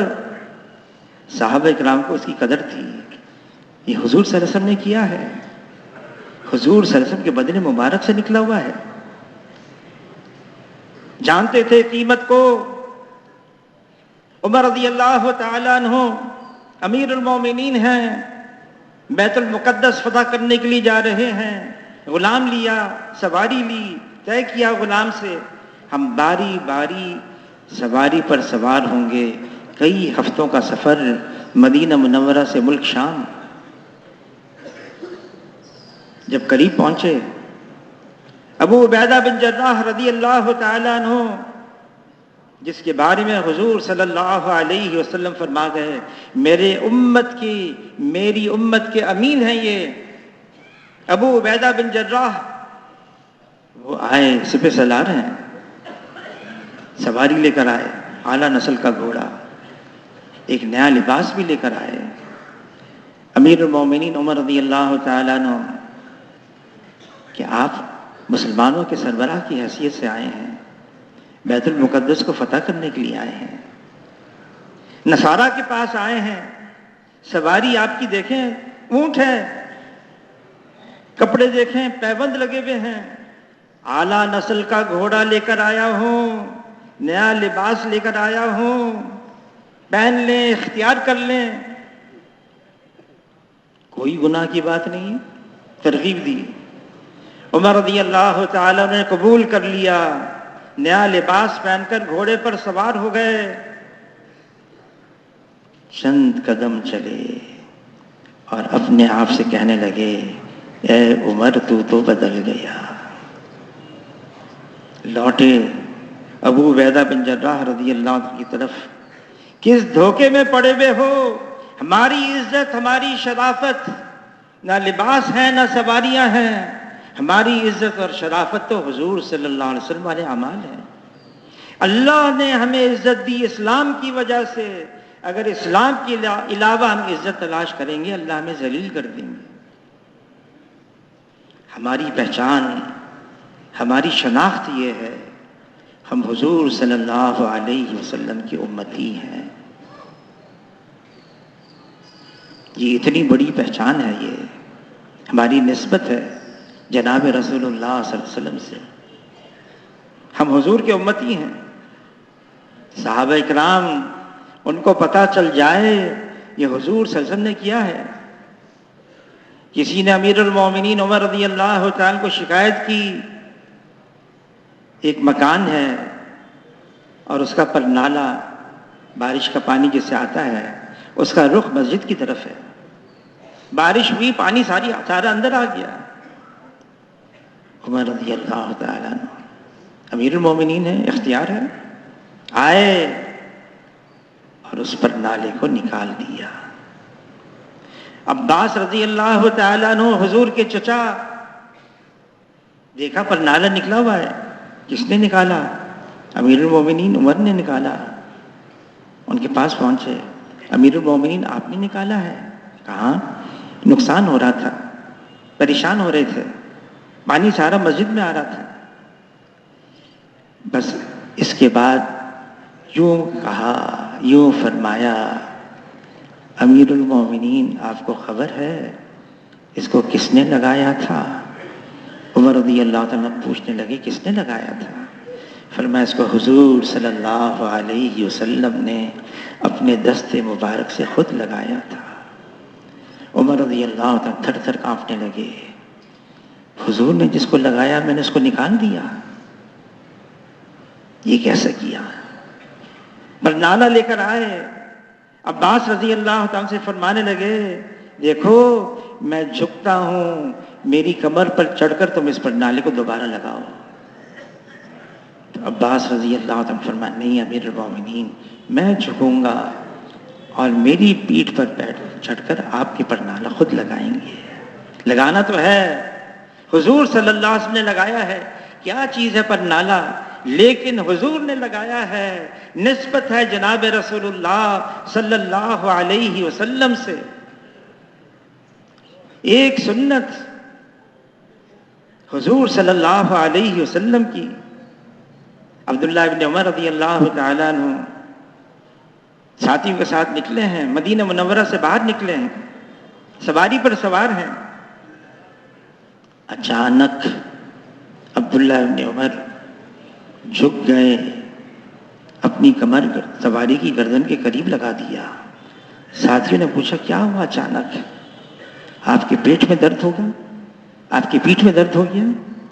Speaker 1: صحابہ کرام کو اس کی قدر تھی. یہ حضور صلی اللہ علیہ وسلم نے کیا ہے، حضور صلی اللہ علیہ وسلم کے بدن مبارک سے نکلا ہوا ہے. جانتے تھے قیمت کو. عمر رضی اللہ تعالیٰ عنہ امیر المومنین ہیں، بیت المقدس فتح کرنے کے لیے جا رہے ہیں. غلام لیا، سواری لی، طے کیا غلام سے ہم باری باری سواری پر سوار ہوں گے. کئی ہفتوں کا سفر مدینہ منورہ سے ملک شام. جب قریب پہنچے، ابو عبیدہ بن جراح رضی اللہ تعالیٰ عنہ جس کے بارے میں حضور صلی اللہ علیہ وسلم فرما گئے میری امت کے امین ہیں یہ ابو عبیدہ بن جراح، وہ آئے سپہ سالار ہیں، سواری لے کر آئے، اعلیٰ نسل کا گھوڑا، ایک نیا لباس بھی لے کر آئے. امیر المومنین عمر رضی اللہ تعالیٰ عنہ کہ آپ مسلمانوں کے سربراہ کی حیثیت سے آئے ہیں، بیت المقدس کو فتح کرنے کے لیے آئے ہیں، نصارہ کے پاس آئے ہیں. سواری آپ کی دیکھیں، اونٹ ہے، کپڑے دیکھیں پیبند لگے ہوئے ہیں، اعلیٰ نسل کا گھوڑا لے کر آیا ہوں، نیا لباس لے کر آیا ہوں، پہن لیں، اختیار کر لیں. کوئی گناہ کی بات نہیں، ترغیب دی. عمر رضی اللہ تعالیٰ نے قبول کر لیا، نیا لباس پہن کر گھوڑے پر سوار ہو گئے. چند قدم چلے اور اپنے آپ سے کہنے لگے اے عمر تو بدل گیا. لوٹے ابو عبیدہ بن جراح رضی اللہ عنہ کی طرف، کس دھوکے میں پڑے ہوئے ہو؟ ہماری عزت، ہماری شرافت، نہ لباس ہے نہ سواریاں ہیں. ہماری عزت اور شرافت تو حضور صلی اللہ علیہ وسلم والے اعمال ہیں. اللہ نے ہمیں عزت دی اسلام کی وجہ سے. اگر اسلام کے علاوہ ہم عزت تلاش کریں گے اللہ ہمیں ذلیل کر دیں گے. ہماری پہچان، ہماری شناخت یہ ہے ہم حضور صلی اللہ علیہ وسلم کی امتی ہیں. یہ اتنی بڑی پہچان ہے، یہ ہماری نسبت ہے جناب رسول اللہ صلی اللہ علیہ وسلم سے. ہم حضور کے امتی ہیں. صحابہ اکرام ان کو پتہ چل جائے یہ حضور صلی اللہ علیہ وسلم نے کیا ہے. کسی نے امیر المومنین عمر رضی اللہ تعالیٰ کو شکایت کی، ایک مکان ہے اور اس کا پرنالہ بارش کا پانی جس سے آتا ہے اس کا رخ مسجد کی طرف ہے. بارش ہوئی، پانی سارا اندر آ گیا. عمر رضی اللہ تعالیٰ عنہ امیر المومنین ہے، اختیار ہے، آئے اور اس پر نالے کو نکال دیا. عباس رضی اللہ تعالیٰ عنہ حضور کے چچا، دیکھا پر نالا نکلا ہوا ہے. کس نے نکالا؟ امیر المومنین عمر نے نکالا. ان کے پاس پہنچے، امیر المومنین آپ نے نکالا ہے؟ کہاں؟ نقصان ہو رہا تھا، پریشان ہو رہے تھے، پانی سارا مسجد میں آ رہا تھا۔ بس اس کے بعد یوں کہا، یوں فرمایا، امیر المومنین آپ کو خبر ہے اس کو کس نے لگایا تھا؟ عمر رضی اللہ تعالیٰ پوچھنے لگے کس نے لگایا تھا؟ فرمایا اس کو حضور صلی اللہ علیہ وسلم نے اپنے دست مبارک سے خود لگایا تھا۔ عمر رضی اللہ تعالیٰ تھر تھر کانپنے لگے، حضور نے جس کو لگایا میں نے اس کو نکال دیا، یہ کیسا کیا؟ برنالہ لے کر آئے، عباس رضی اللہ تعالیٰ سے فرمانے لگے دیکھو میں جھکتا ہوں، میری کمر پر چڑھ کر تم اس برنالے کو دوبارہ لگاؤ۔ تو عباس رضی اللہ تعالیٰ فرمایا نہیں امیر المومنین، میں جھکوں گا اور میری پیٹھ پر چڑھ کر آپ کے برنالہ خود لگائیں گے۔ لگانا تو ہے، حضور صلی اللہ علیہ وسلم نے لگایا ہے، کیا چیز ہے برنالہ، لیکن حضور نے لگایا ہے، نسبت ہے جناب رسول اللہ صلی اللہ علیہ وسلم سے، ایک سنت حضور صلی اللہ علیہ وسلم کی۔ عبداللہ ابن عمر رضی اللہ تعالیٰ عنہ ساتھیوں کے ساتھ نکلے ہیں، مدینہ منورہ سے باہر نکلے ہیں، سواری پر سوار ہیں، اچانک عبداللہ ابن عمر جھک گئے، اپنی کمر سواری کی گردن کے قریب لگا دیا۔ ساتھیوں نے پوچھا کیا ہوا اچانک؟ آپ کے پیٹ میں درد ہوگا، آپ کی پیٹھ میں درد ہو گیا،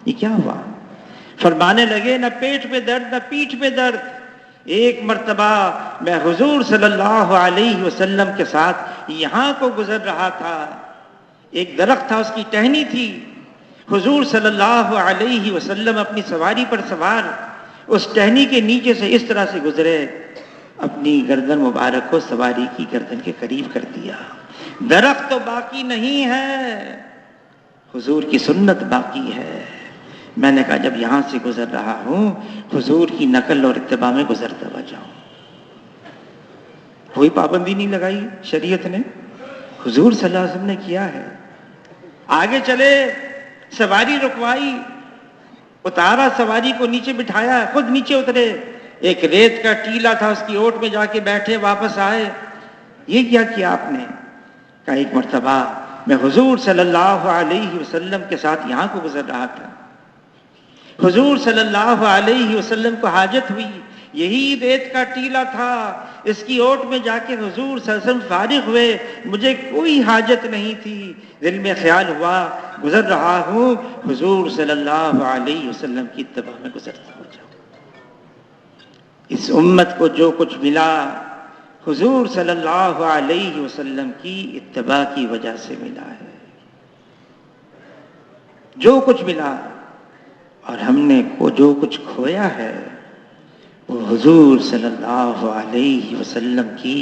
Speaker 1: یہ کیا ہوا؟ فرمانے لگے نہ پیٹ میں درد نہ پیٹھ میں درد، ایک مرتبہ میں حضور صلی اللہ علیہ وسلم کے ساتھ یہاں کو گزر رہا تھا، ایک درخت تھا اس کی ٹہنی تھی، حضور صلی اللہ علیہ وسلم اپنی سواری پر سوار اس ٹہنی کے نیچے سے اس طرح سے گزرے، اپنی گردن مبارک کو سواری کی گردن کے قریب کر دیا۔ درخت تو باقی نہیں ہے، حضور کی سنت باقی ہے۔ میں نے کہا جب یہاں سے گزر رہا ہوں حضور کی نقل اور اتباع میں گزرتا ہوا جاؤں، کوئی پابندی نہیں لگائی شریعت نے، حضور صلی اللہ علیہ وسلم نے کیا ہے۔ آگے چلے، سواری رکوائی، اتارا سواری کو، نیچے بٹھایا، خود نیچے اترے، ایک ریت کا ٹیلا تھا اس کی اوٹ میں جا کے بیٹھے، واپس آئے۔ یہ کیا کیا آپ نے؟ کہا ایک مرتبہ میں حضور صلی اللہ علیہ وسلم کے ساتھ یہاں کو گزر رہا تھا، حضور صلی اللہ علیہ وسلم کو حاجت ہوئی، یہی ریت کا ٹیلا تھا، اس کی اوٹ میں جا کے حضور صلی اللہ علیہ وسلم فارغ ہوئے، مجھے کوئی حاجت نہیں تھی، دل میں خیال ہوا گزر رہا ہوں حضور صلی اللہ علیہ وسلم کی اتباع میں گزرتا ہو جاؤں۔ اس امت کو جو کچھ ملا حضور صلی اللہ علیہ وسلم کی اتباع کی وجہ سے ملا ہے، جو کچھ ملا، اور ہم نے جو کچھ کھویا ہے وہ حضور صلی اللہ علیہ وسلم کی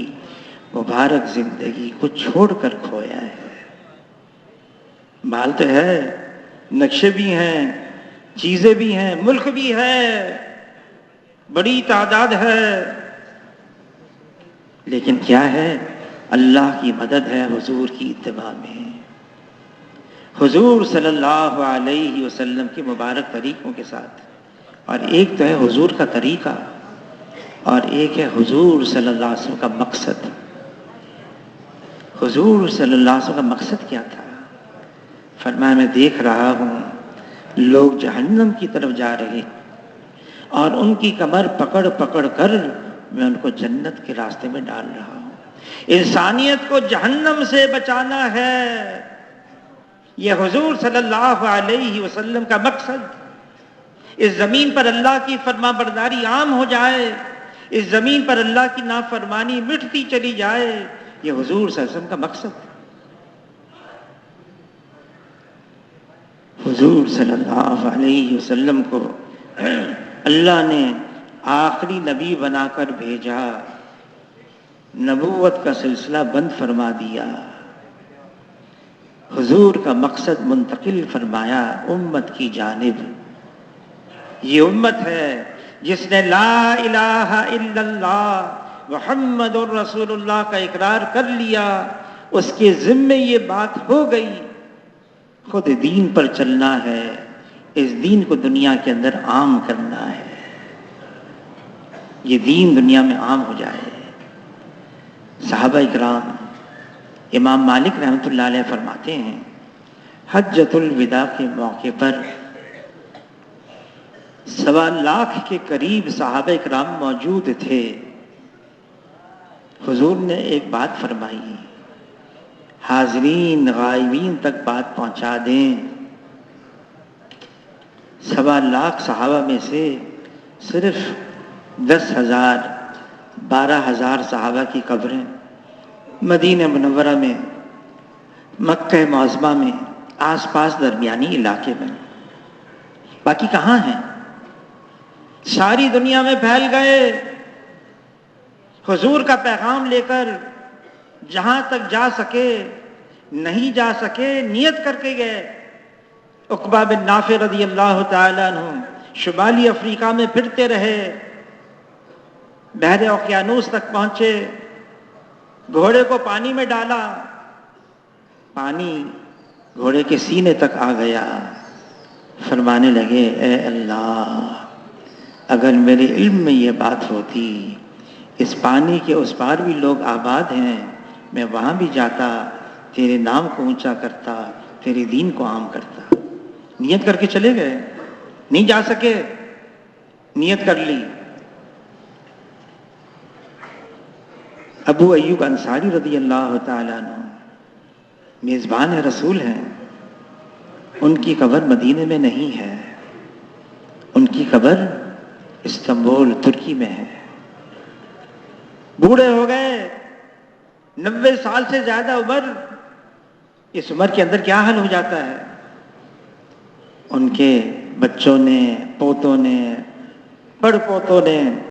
Speaker 1: مبارک زندگی کو چھوڑ کر کھویا ہے۔ مال تو ہے، نقشے بھی ہیں، چیزیں بھی ہیں، ملک بھی ہے، بڑی تعداد ہے، لیکن کیا ہے؟ اللہ کی مدد ہے حضور کی اتباع میں، حضور صلی اللہ علیہ وسلم کے مبارک طریقوں کے ساتھ۔ اور ایک تو ہے حضور کا طریقہ اور ایک ہے حضور صلی اللہ علیہ وسلم کا مقصد۔ حضور صلی اللہ علیہ وسلم کا مقصد کیا تھا؟ فرمایا میں دیکھ رہا ہوں لوگ جہنم کی طرف جا رہے اور ان کی کمر پکڑ پکڑ کر میں ان کو جنت کے راستے میں ڈال رہا ہوں۔ انسانیت کو جہنم سے بچانا ہے، یہ حضور صلی اللہ علیہ وسلم کا مقصد۔ اس زمین پر اللہ کی فرما برداری عام ہو جائے، اس زمین پر اللہ کی نافرمانی مٹتی چلی جائے، یہ حضور صلی اللہ علیہ وسلم کا مقصد۔ حضور صلی اللہ علیہ وسلم کو اللہ نے آخری نبی بنا کر بھیجا، نبوت کا سلسلہ بند فرما دیا، حضور کا مقصد منتقل فرمایا امت کی جانب۔ یہ امت ہے جس نے لا الہ الا اللہ محمد رسول اللہ کا اقرار کر لیا، اس کے ذمے یہ بات ہو گئی، خود دین پر چلنا ہے، اس دین کو دنیا کے اندر عام کرنا ہے، یہ دین دنیا میں عام ہو جائے۔ صحابہ اکرام، امام مالک رحمۃ اللہ علیہ فرماتے ہیں حجۃ الوداع کے موقع پر 1.25 کے قریب صحابہ اکرام موجود تھے۔ حضور نے ایک بات فرمائی، حاضرین غائبین تک بات پہنچا دیں۔ 1.25 صحابہ میں سے صرف 10,000 12,000 صحابہ کی قبریں مدینہ منورہ میں، مکہ معظمہ میں، آس پاس درمیانی علاقے میں، باقی کہاں ہیں؟ ساری دنیا میں پھیل گئے، حضور کا پیغام لے کر جہاں تک جا سکے، نہیں جا سکے نیت کر کے گئے۔ عقبہ بن نافع رضی اللہ تعالیٰ عنہ شمالی افریقہ میں پھرتے رہے، بحر اوقیانوس تک پہنچے، گھوڑے کو پانی میں ڈالا، پانی گھوڑے کے سینے تک آ گیا، فرمانے لگے اے اللہ، اگر میرے علم میں یہ بات ہوتی، اس پانی کے اس پار بھی لوگ آباد ہیں، میں وہاں بھی جاتا، تیرے نام کو اونچا کرتا، تیرے دین کو عام کرتا۔ نیت کر کے چلے گئے، نہیں جا سکے، نیت کر لی۔ ابو ایوب انصاری رضی اللہ تعالیٰ عنہ میزبان رسول ہیں، ان کی قبر مدینے میں نہیں ہے، ان کی قبر استنبول ترکی میں ہے۔ بوڑھے ہو گئے، 90 سال سے زیادہ عمر، اس عمر کے اندر کیا حل ہو جاتا ہے؟ ان کے بچوں نے، پوتوں نے، پڑ پوتوں نے